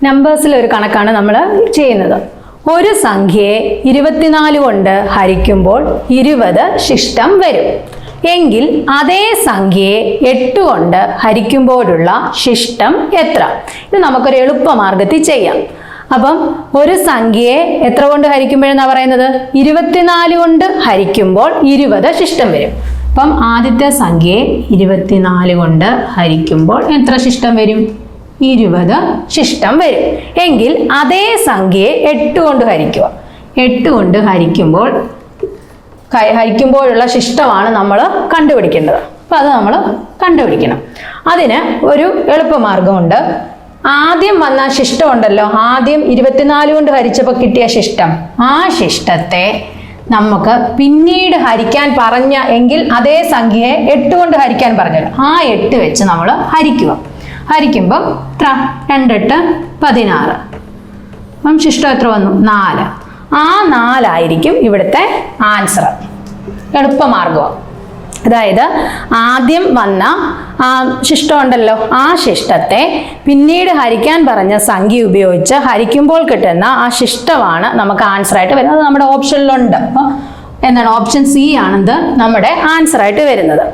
നമ്പേഴ്സിലെ ഒരു കണക്കാണ് നമ്മൾ ചെയ്യുന്നത്. ഒരു സംഖ്യയെ 24 കൊണ്ട് ഹരിക്കുമ്പോൾ 20 ശിഷ്ടം വരും എങ്കിൽ അതേ സംഖ്യയെ 8 കൊണ്ട് ഹരിക്കുമ്പോഴുള്ള ശിഷ്ടം എത്ര? ഇത് നമുക്കൊരു എളുപ്പമാർഗത്തിൽ ചെയ്യാം. അപ്പം ഒരു സംഖ്യയെ എത്ര കൊണ്ട് ഹരിക്കുമ്പോഴെന്നാ പറയുന്നത്? 24 കൊണ്ട് ഹരിക്കുമ്പോൾ 20 ശിഷ്ടം വരും. അപ്പം ആദ്യത്തെ സംഖ്യയെ 24 കൊണ്ട് ഹരിക്കുമ്പോൾ എത്ര ശിഷ്ടം വരും? 20 ശിഷ്ടം വരും. എങ്കിൽ അതേ സംഖ്യയെ 8 കൊണ്ട് ഹരിക്കുക. 8 കൊണ്ട് ഹരിക്കുമ്പോഴുള്ള ശിഷ്ടമാണ് നമ്മൾ കണ്ടുപിടിക്കേണ്ടത്. അപ്പം അത് നമ്മൾ കണ്ടുപിടിക്കണം. അതിന് ഒരു എളുപ്പമാർഗമുണ്ട്. ആദ്യം വന്ന ശിഷ്ടം ഉണ്ടല്ലോ, ആദ്യം 24 കൊണ്ട് ഹരിച്ചപ്പോൾ കിട്ടിയ ശിഷ്ടം, ആ ശിഷ്ടത്തെ നമുക്ക് പിന്നീട് ഹരിക്കാൻ പറഞ്ഞ എങ്കിൽ അതേ സംഖ്യയെ 8 കൊണ്ട് ഹരിക്കാൻ പറഞ്ഞല്ലോ, ആ 8 വെച്ച് നമ്മൾ ഹരിക്കുക. ഹരിക്കുമ്പം 2 8 16. അപ്പം ശിഷ്ടം എത്ര വന്നു? 4. ആ 4 ആയിരിക്കും ഇവിടുത്തെ ആൻസർ. എളുപ്പമാർഗം. അതായത് ആദ്യം വന്ന ശിഷ്ടം ഉണ്ടല്ലോ, ആ ശിഷ്ടത്തെ പിന്നീട് ഹരിക്കാൻ പറഞ്ഞ സംഖ്യ ഉപയോഗിച്ച് ഹരിക്കുമ്പോൾ കിട്ടുന്ന ആ ശിഷ്ടമാണ് നമുക്ക് ആൻസർ ആയിട്ട് വരുന്നത്. അത് നമ്മുടെ ഓപ്ഷനിലുണ്ട്. അപ്പോൾ എന്താണ്? ഓപ്ഷൻ സി ആണിത് നമ്മുടെ ആൻസർ ആയിട്ട് വരുന്നത്.